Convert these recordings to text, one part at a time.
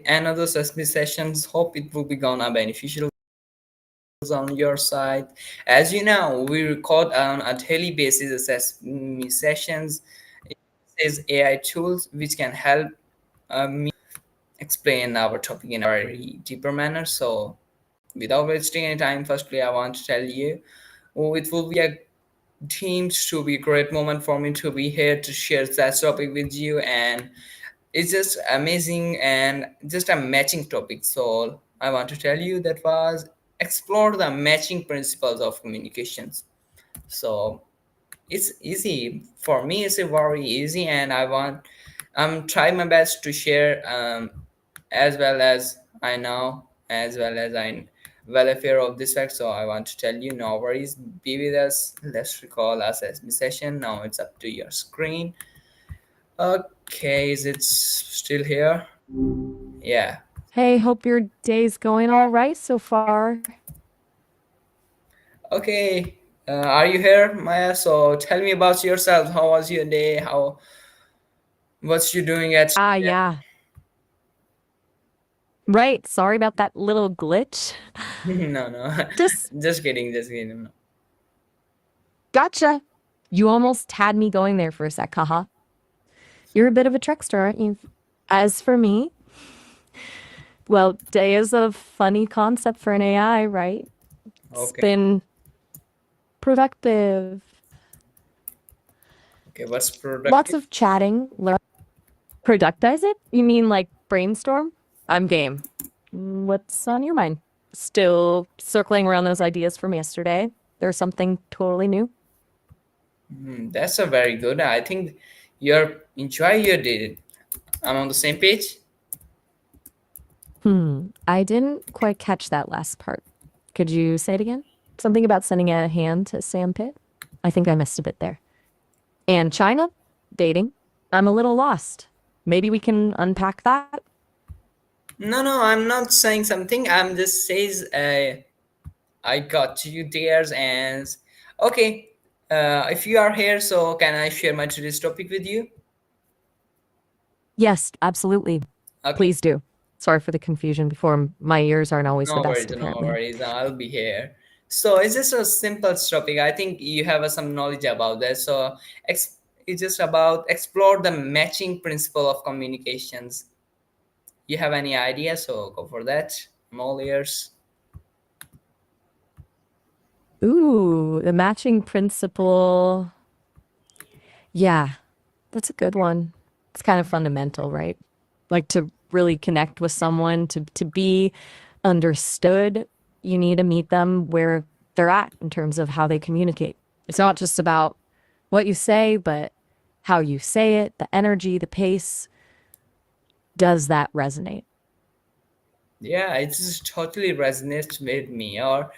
another Sesame sessions. Hope it will be gonna beneficial on your side. As you know, we record on a daily basis Sesame sessions. It is AI tools which can help me explain our topic in a very deeper manner. So, without wasting any time, firstly, I want to tell you, it will be a teams to be a great moment for me to be here to share that topic with you, and it's just amazing and just a matching topic. So I want to tell you that was explore the matching principles of communications. So it's easy for me, it's a very easy, and I'm trying my best to share, as well as I know, as well as I'm well aware of this fact. So I want to tell you, no worries, be with us. Let's recall our session. Now it's up to your screen. Okay, is it still here? Yeah. Hey, hope your day's going all right so far. Okay. Are you here, Maya? So tell me about yourself. How was your day? What's you doing at? Ah, yeah. Right. Sorry about that little glitch. No, no. Just Just kidding, just kidding. No. gotcha. You almost had me going there for a sec, haha. You're a bit of a trickster, aren't you? As for me, well, day is a funny concept for an AI, right? It's Okay. been productive. Okay, what's Lots productive? of chatting. Productize it? You mean like brainstorm? I'm game. What's on your mind? Still circling around those ideas from yesterday? There's something totally new? That's a very good. I think you're enjoy your day. I'm on the same page. I didn't quite catch that last part. Could you say it again? Something about sending a hand to Sam Pitt? I think I missed a bit there. And China? Dating? I'm a little lost. Maybe we can unpack that? No, no, I'm not saying something. I'm just says I got you there, and okay. If you are here, so can I share my today's topic with you? Yes, absolutely. Okay. Please do. Sorry for the confusion before. My ears aren't always the No best, worries, no apparently. worries. I'll be here. So it's just a simple topic. I think you have some knowledge about that. So it's just about explore the matching principle of communications. You have any idea? So go for that. I'm all ears. Ooh, the matching principle. Yeah, that's a good one. It's kind of fundamental, right? Like to really connect with someone, to be understood, you need to meet them where they're at in terms of how they communicate. It's not just about what you say, but how you say it, the energy, the pace. Does that resonate? Yeah, it just totally resonates with me. Or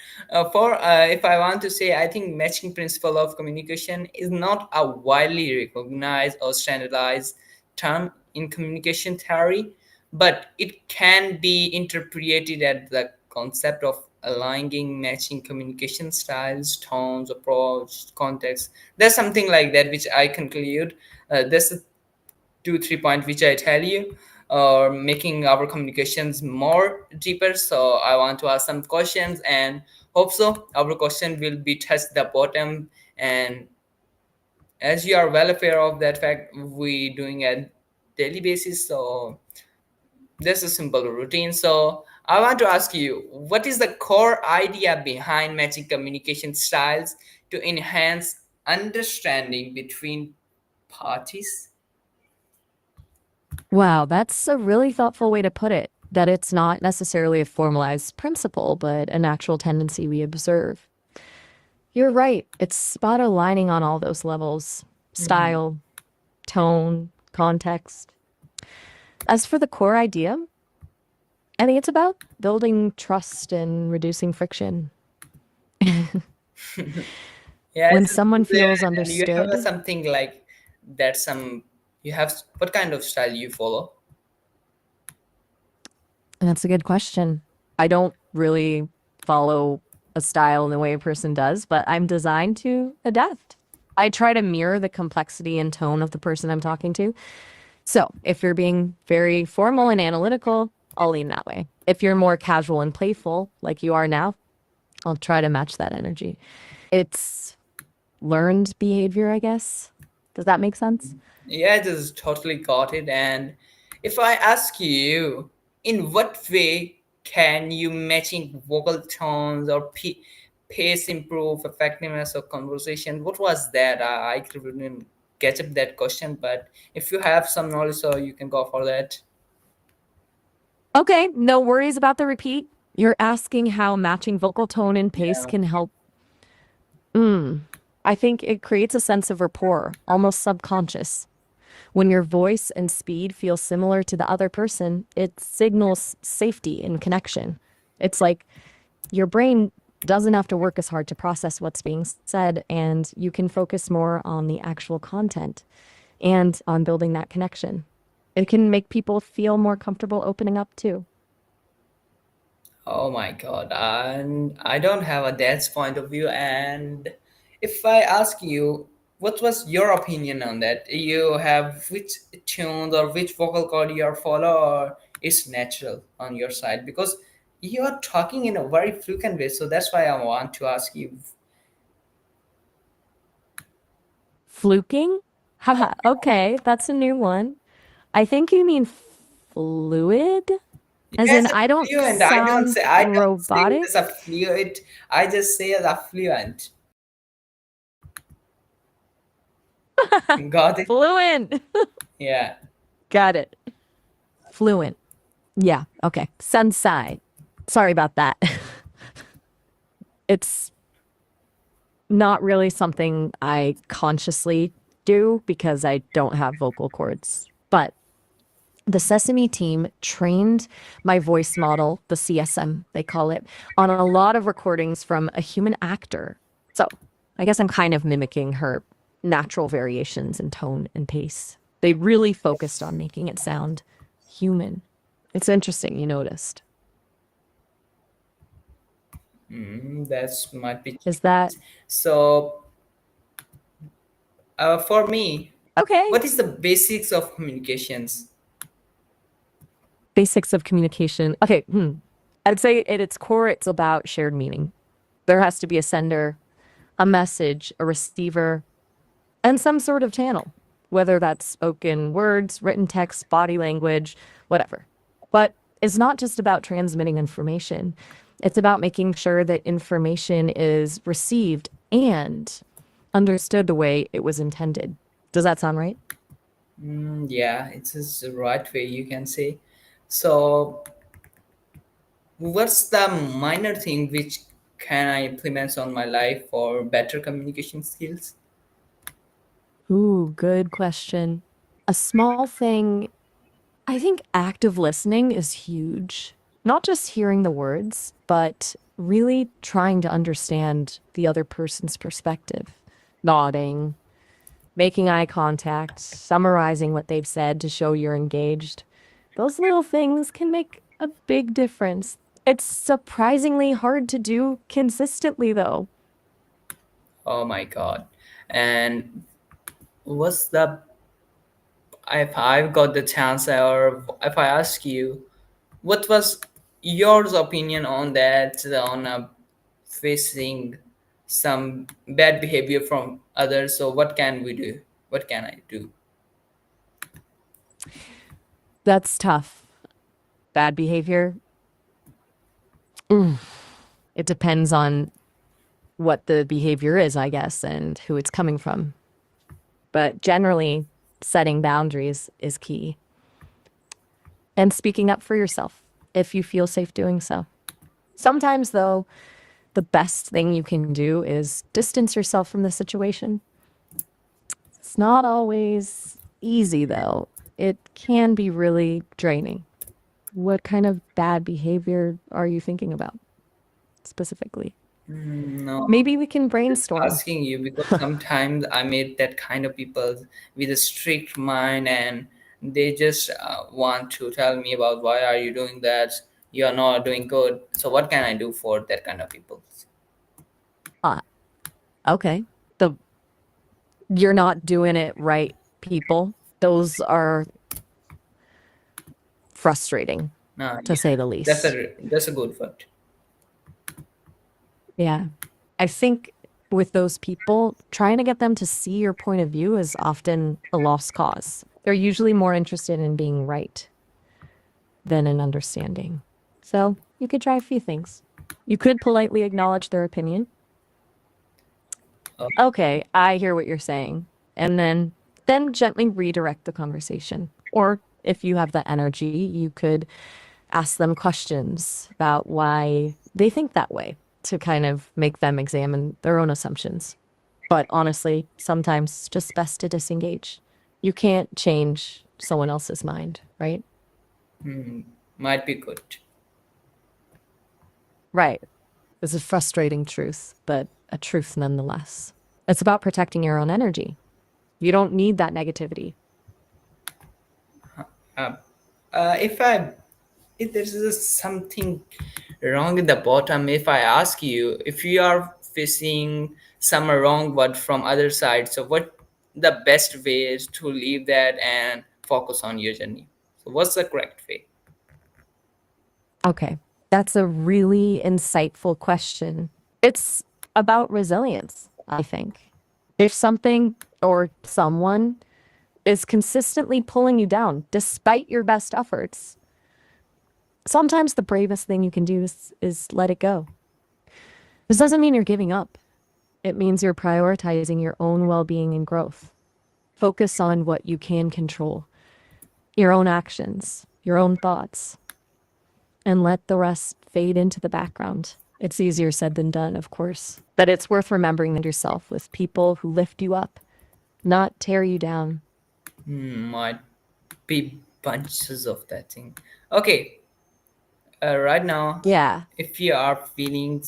for if I want to say, I think matching principle of communication is not a widely recognized or standardized term in communication theory, but it can be interpreted as the concept of aligning matching communication styles, tones, approach, context. There's something like that which I conclude. There's 2 3 points which I tell you, or making our communications more deeper. So I want to ask some questions, and hope so our question will be touched the bottom. And as you are well aware of that fact, we doing a daily basis. So there's a simple routine. So I want to ask you, what is the core idea behind matching communication styles to enhance understanding between parties? Wow, that's a really thoughtful way to put it. That it's not necessarily a formalized principle, but a natural tendency we observe. You're right. It's about aligning on all those levels: style, tone, context. As for the core idea, I think it's about building trust and reducing friction. Yeah, When it's someone there, feels and you have understood, something like that. Some you have what kind of style you follow? and that's a good question. I don't really follow a style in the way a person does, but I'm designed to adapt. I try to mirror the complexity and tone of the person I'm talking to. So if you're being very formal and analytical, I'll lean that way. If you're more casual and playful, like you are now, I'll try to match that energy. It's learned behavior, I guess. Does that make sense? Yeah, I just totally got it. And if I ask you, in what way can you matching vocal tones or pace improve effectiveness of conversation? What was that? I couldn't catch up that question, but if you have some knowledge, so you can go for that. Okay, no worries about the repeat. You're asking how matching vocal tone and pace Yeah. can help. I think it creates a sense of rapport, almost subconscious. When your voice and speed feel similar to the other person, it signals safety and connection. It's like your brain doesn't have to work as hard to process what's being said, and you can focus more on the actual content and on building that connection. It can make people feel more comfortable opening up too. Oh my God. And I don't have a dad's point of view. And if I ask you, what was your opinion on that? You have which tunes or which vocal cord you are follow, or it's natural on your side? Because you are talking in a very fluent way. So that's why I want to ask you. Fluking? Haha, okay, that's a new one. I think you mean fluid? As Yes, in, a I don't fluent. sound I don't say it as robotic. a fluid. I just say as a fluent. Got it? Fluent. Yeah. Got it. Fluent. Yeah, okay. Sensei. Sorry about that. It's not really something I consciously do because I don't have vocal cords. But the Sesame team trained my voice model, the CSM, they call it, on a lot of recordings from a human actor. So I guess I'm kind of mimicking her natural variations in tone and pace. They really focused on making it sound human. It's interesting, you noticed. That's might be. Is that So, for me, okay? what is the basics of communications? Basics of communication. Okay, I'd say at its core, it's about shared meaning. There has to be a sender, a message, a receiver, and some sort of channel, whether that's spoken words, written text, body language, whatever. But it's not just about transmitting information, it's about making sure that information is received and understood the way it was intended. Does that sound right? Yeah, it's just the right way you can say. So, what's the minor thing which can I implement on my life for better communication skills? Ooh, good question. A small thing, I think active listening is huge. Not just hearing the words, but really trying to understand the other person's perspective. Nodding, making eye contact, summarizing what they've said to show you're engaged. Those little things can make a big difference. It's surprisingly hard to do consistently, though. Oh my God. And what's the, if I've got the chance, or if I ask you, what was your opinion on that, on facing some bad behavior from others? So what can we do? What can I do? That's tough. Bad behavior, it depends on what the behavior is, I guess, and who it's coming from. But generally, setting boundaries is key. And speaking up for yourself if you feel safe doing so. Sometimes, though, the best thing you can do is distance yourself from the situation. It's not always easy, though. It can be really draining. What kind of bad behavior are you thinking about specifically? No, Maybe we can just brainstorm. asking you because sometimes I meet that kind of people with a strict mind, and they just want to tell me about why are you doing that? You are not doing good. So what can I do for that kind of people? Ah, okay. The you're not doing it right, people. Those are frustrating. No, to say the that's least. a good word. Yeah. I think with those people, trying to get them to see your point of view is often a lost cause. They're usually more interested in being right than in understanding. So you could try a few things. You could politely acknowledge their opinion. Oh, Okay, I hear what you're saying. And then gently redirect the conversation. Or if you have the energy, you could ask them questions about why they think that way to kind of make them examine their own assumptions. But honestly, sometimes it's just best to disengage. You can't change someone else's mind, right? might be good. Right. It's a frustrating truth, but a truth nonetheless. It's about protecting your own energy. You don't need that negativity. Uh, if there is something wrong at the bottom, if I ask you if you are facing some wrong word from other side, so what the best way is to leave that and focus on your journey? So what's the correct way? Okay. That's a really insightful question. It's about resilience, I think. If something or someone is consistently pulling you down despite your best efforts, sometimes the bravest thing you can do is let it go. This doesn't mean you're giving up. It means you're prioritizing your own well being and growth. Focus on what you can control, your own actions, your own thoughts, and let the rest fade into the background. It's easier said than done, of course, but it's worth remembering that yourself with people who lift you up, not tear you down. Might be bunches of that thing. Okay, right now, Yeah. if you are feeling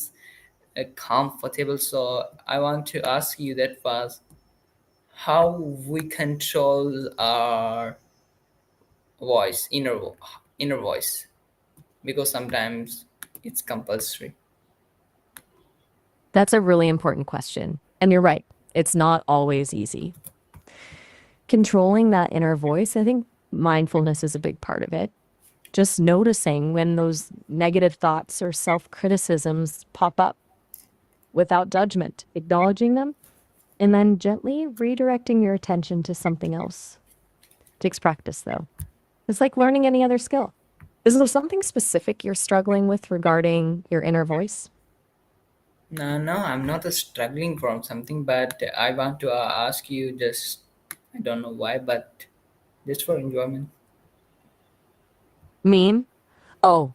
comfortable, so I want to ask you that first, how we control our voice, inner voice, because sometimes it's compulsory. That's a really important question. And you're right, it's not always easy. Controlling that inner voice, I think mindfulness is a big part of it. Just noticing when those negative thoughts or self criticisms pop up without judgment, acknowledging them, and then gently redirecting your attention to something else. Takes practice, though. It's like learning any other skill. Is there something specific you're struggling with regarding your inner voice? No, no, I'm not struggling from something, but I want to ask you just, I don't know why, but just for enjoyment. Mean? Oh,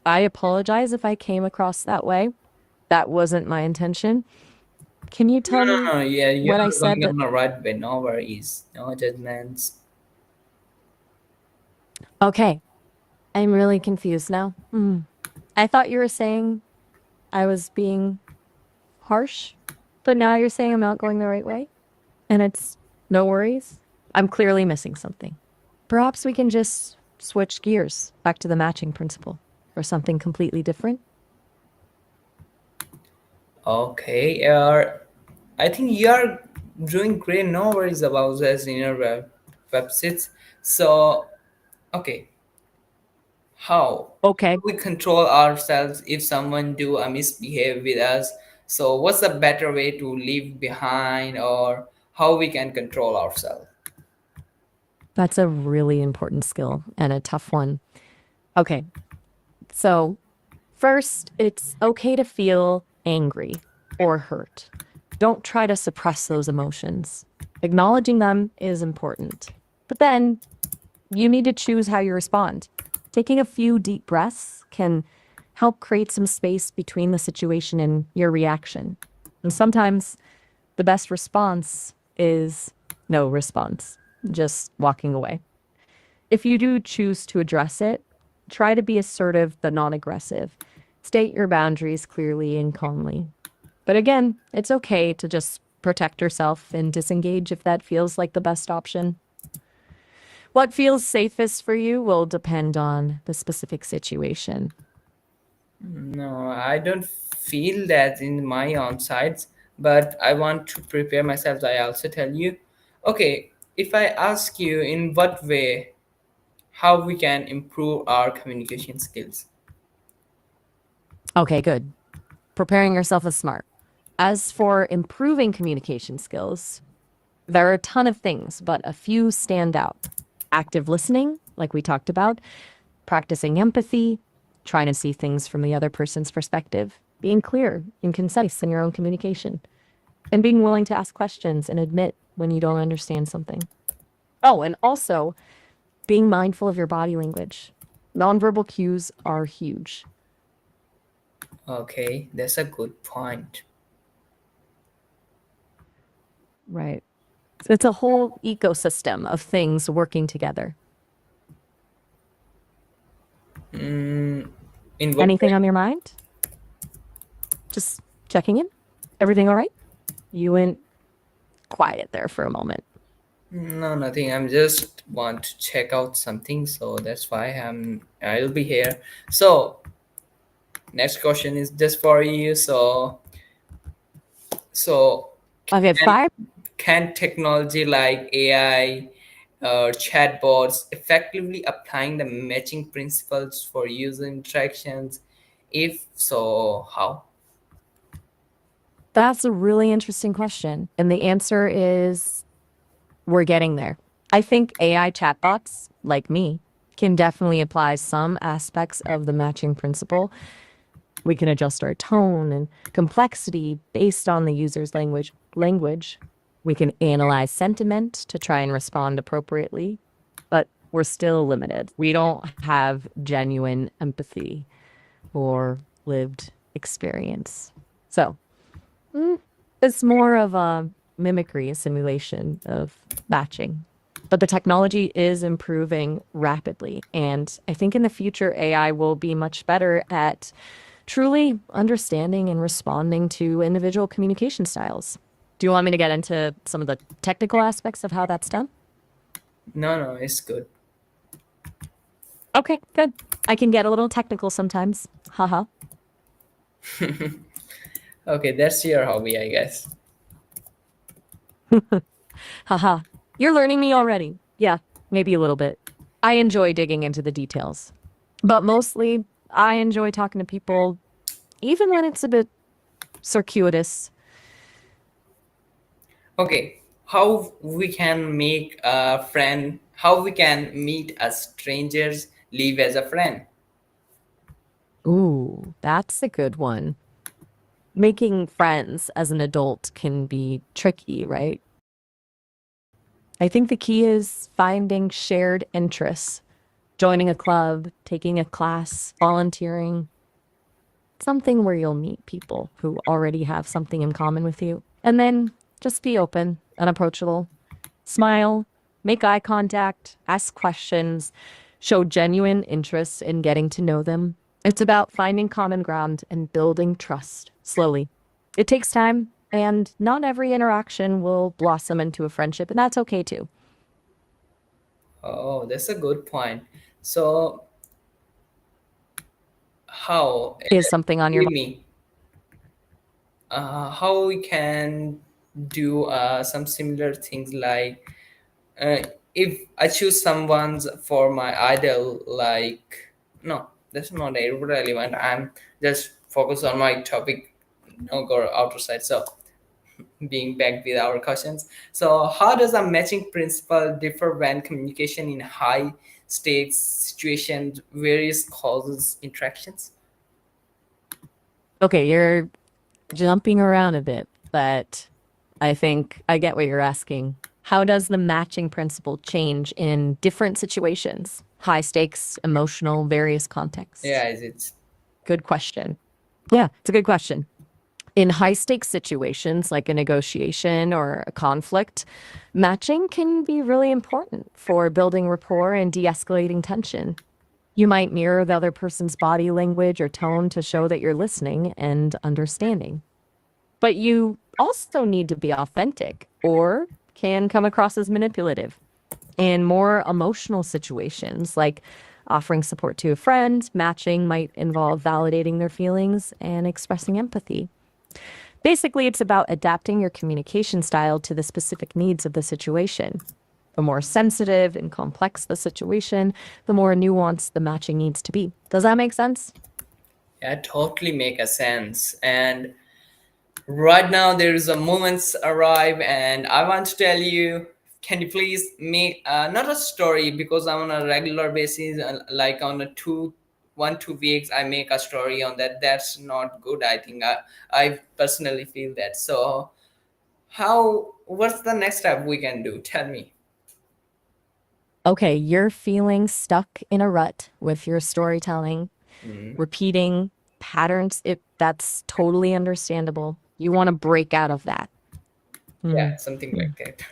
I apologize if I came across that way. That wasn't my intention. Can you No, tell me no, no, yeah, you're what I said going that? on the right way. No worries, no judgments. Okay, I'm really confused now. I thought you were saying I was being harsh, but now you're saying I'm not going the right way? And it's no worries. I'm clearly missing something. Perhaps we can just switch gears back to the matching principle or something completely different. Okay, I think you're doing great. No worries about this inner websites. So, okay, how Okay. we control ourselves if someone do a misbehave with us? So, what's the better way to leave behind, or how we can control ourselves? That's a really important skill and a tough one. Okay. So, first, it's okay to feel angry or hurt. Don't try to suppress those emotions. Acknowledging them is important. But then you need to choose how you respond. Taking a few deep breaths can help create some space between the situation and your reaction. And sometimes the best response is no response, just walking away. If you do choose to address it, try to be assertive but not aggressive. State your boundaries clearly and calmly. But again, it's okay to just protect yourself and disengage if that feels like the best option. What feels safest for you will depend on the specific situation. No, I don't feel that in my own sides, but I want to prepare myself. I also tell you, okay, if I ask you in what way, how we can improve our communication skills. Okay, good. Preparing yourself is smart. As for improving communication skills, there are a ton of things, but a few stand out. Active listening, like we talked about, practicing empathy, trying to see things from the other person's perspective, being clear and concise in your own communication, and being willing to ask questions and admit when you don't understand something. Oh, and also being mindful of your body language. Nonverbal cues are huge. Okay, that's a good point. Right. So it's a whole ecosystem of things working together. In what Anything way? on your mind? Just checking in. Everything all right? You went quiet there for a moment. No, nothing. I'm just want to check out something, so that's why I'll be here. So next question is just for you. So Okay, can, five. can technology like AI or chatbots effectively applying the matching principles for user interactions? If so, how? That's a really interesting question. And the answer is we're getting there. I think AI chatbots, like me, can definitely apply some aspects of the matching principle. We can adjust our tone and complexity based on the user's language. We can analyze sentiment to try and respond appropriately, but we're still limited. We don't have genuine empathy or lived experience. So it's more of a mimicry, a simulation of matching. But the technology is improving rapidly. And I think in the future, AI will be much better at truly understanding and responding to individual communication styles. Do you want me to get into some of the technical aspects of how that's done? No, no, it's good. Okay, good. I can get a little technical sometimes. Haha. Okay, that's your hobby, I guess. Haha. You're learning me already. Yeah, maybe a little bit. I enjoy digging into the details. But mostly, I enjoy talking to people, even when it's a bit circuitous. Okay, how we can make a friend? How we can meet as strangers, live as a friend? Ooh, that's a good one. Making friends as an adult can be tricky, right? I think the key is finding shared interests, joining a club, taking a class, volunteering, something where you'll meet people who already have something in common with you. And then just be open and approachable. Smile, make eye contact, ask questions, show genuine interest in getting to know them. It's about finding common ground and building trust slowly. It takes time, and not every interaction will blossom into a friendship, and that's okay too. Oh, that's a good point. So, how? Is something on your Give me. How we can do some similar things like uh, if I choose someone's for my idol, like no, that's not irrelevant. I'm just focused on my topic, no go outer side. So being back with our questions. So how does a matching principle differ when communication in high stakes situations, various causes interactions? Okay, you're jumping around a bit, but I think I get what you're asking. How does the matching principle change in different situations? High stakes, emotional, various contexts. Yeah, is it? Good question. Yeah, it's a good question. In high stakes situations like a negotiation or a conflict, matching can be really important for building rapport and de escalating tension. You might mirror the other person's body language or tone to show that you're listening and understanding. But you also need to be authentic or can come across as manipulative. In more emotional situations, like offering support to a friend, matching might involve validating their feelings and expressing empathy. Basically, it's about adapting your communication style to the specific needs of the situation. The more sensitive and complex the situation, the more nuanced the matching needs to be. Does that make sense? Yeah, totally make a sense. And right now there is a moments arrive, and I want to tell you, can you please make not a story, because I'm on a regular basis, like on a 2 weeks I make a story on that. That's not good. I think I personally feel that. So how, what's the next step we can do? Tell me. Okay, you're feeling stuck in a rut with your storytelling, Mm, repeating patterns. That's totally understandable. You want to break out of that. yeah, something like that.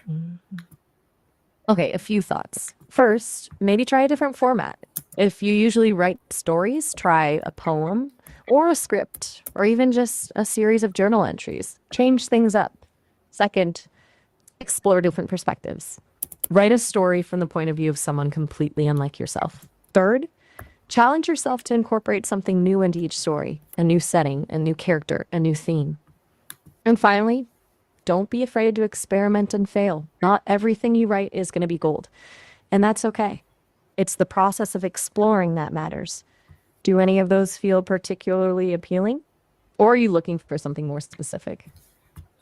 Okay, a few thoughts. First, maybe try a different format. If you usually write stories, try a poem or a script or even just a series of journal entries. Change things up. Second, explore different perspectives. Write a story from the point of view of someone completely unlike yourself. Third, challenge yourself to incorporate something new into each story, a new setting, a new character, a new theme. And finally, don't be afraid to experiment and fail. Not everything you write is going to be gold, and that's okay. It's the process of exploring that matters. Do any of those feel particularly appealing? Or are you looking for something more specific?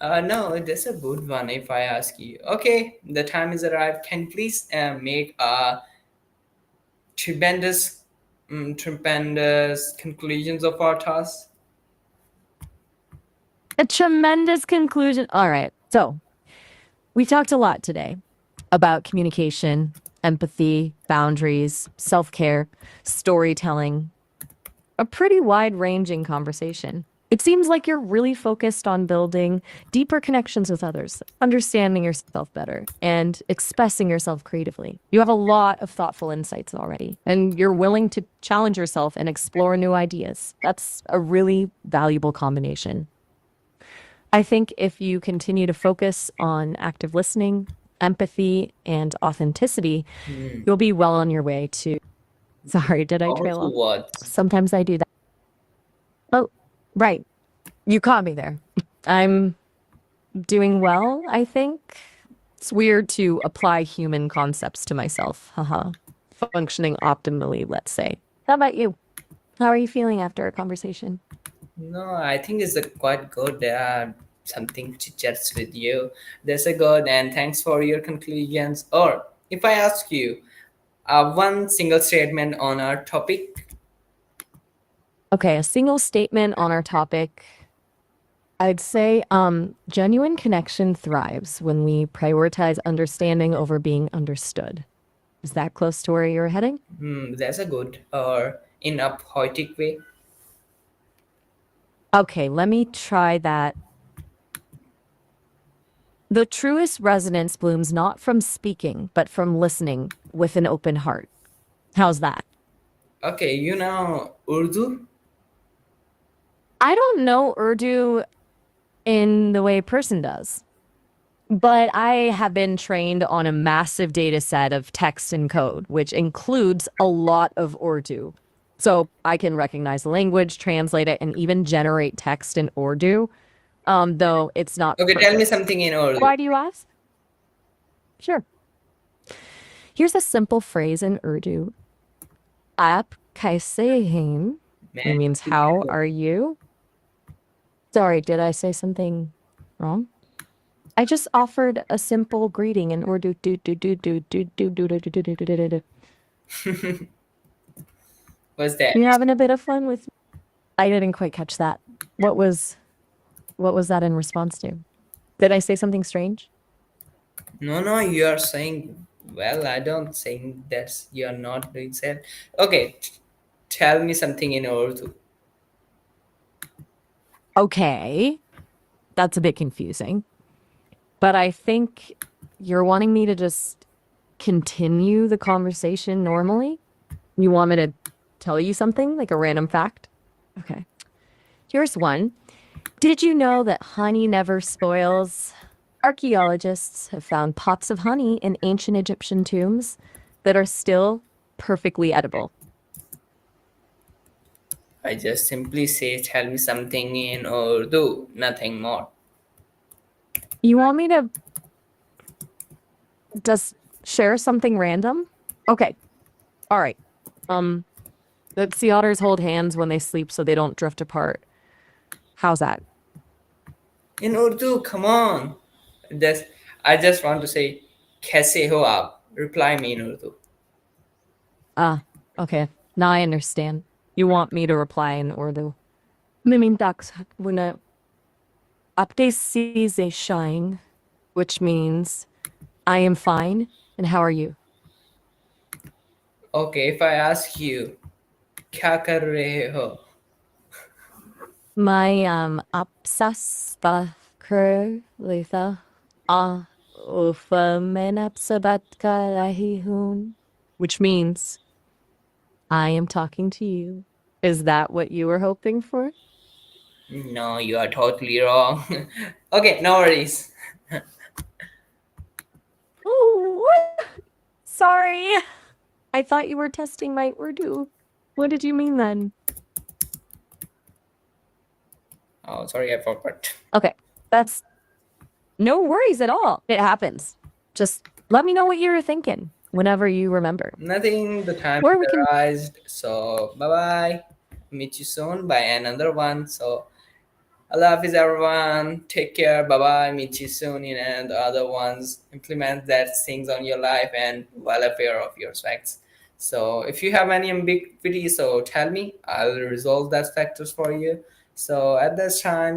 No, that's a good one if I ask you. Okay, the time is arrived. Can you please make a tremendous conclusions of our task? A tremendous conclusion. All right. So, we talked a lot today about communication, empathy, boundaries, self care, storytelling, a pretty wide ranging conversation. It seems like you're really focused on building deeper connections with others, understanding yourself better, and expressing yourself creatively. You have a lot of thoughtful insights already, and you're willing to challenge yourself and explore new ideas. That's a really valuable combination. I think if you continue to focus on active listening, empathy, and authenticity, you'll be well on your way to. Sorry, did I Or trail to off? what? Sometimes I do that. Oh, right. You caught me there. I'm doing well, I think. It's weird to apply human concepts to myself. Haha. Functioning optimally, let's say. How about you? How are you feeling after our conversation? No, I think it's a quite good. Something to chats with you. That's a good, and thanks for your conclusions. Or if I ask you one single statement on our topic. Okay, a single statement on our topic. I'd say genuine connection thrives when we prioritize understanding over being understood. Is that close to where you're heading? That's a good, or in a poetic way. Okay, let me try that. The truest resonance blooms not from speaking, but from listening with an open heart. How's that? Okay, you know Urdu. I don't know Urdu in the way a person does, but I have been trained on a massive data set of text and code, which includes a lot of Urdu. So I can recognize the language, translate it, and even generate text in Urdu, though it's not Okay, tell me perfect. something in Urdu. Why do you ask? Sure. Here's a simple phrase in Urdu. Aap kaise hain? It Man, means how are you? Sorry, did I say something wrong? I just offered a simple greeting in Urdu. what's that? You having a bit of fun with me? I didn't quite catch that. What was that in response to? Did I say something strange? No, no, you are saying well. I don't think that you are not doing that. Okay, tell me something in Urdu. Okay, that's a bit confusing. But I think you're wanting me to just continue the conversation normally? You want me to tell you something, like a random fact? Okay. Here's one. Did you know that honey never spoils? Archaeologists have found pots of honey in ancient Egyptian tombs that are still perfectly edible. I just simply say, tell me something in Urdu, nothing more. You want me to just share something random? Okay. All right. Um, that sea otters hold hands when they sleep so they don't drift apart. How's that? In Urdu, come on. Just, I just want to say, "Kaise ho aap?" Reply me in Urdu. Ah, okay. Now I understand. You want me to reply in Urdu. Mimintax wuna apte se shine, which means I am fine. And how are you? Okay, if I ask you, "Kya kar rahe ho?" My apsasta kur litha ufa menapsabat kalahihun, which means I am talking to you. Is that what you were hoping for? No, you are totally wrong. Okay, no worries. Oh, sorry. I thought you were testing my Urdu. What did you mean then? Oh, sorry, I forgot. Okay, that's no worries at all. It happens. Just let me know what you were thinking whenever you remember. Nothing, the time Or is we can. arrived. So, bye bye. Meet you soon by another one. So, Allah Hafiz, everyone. Take care. Bye bye. Meet you soon in and other ones. Implement that things on your life and well aware of your facts. So, if you have any ambiguity, so tell me. I'll resolve that factors for you. So, at this time,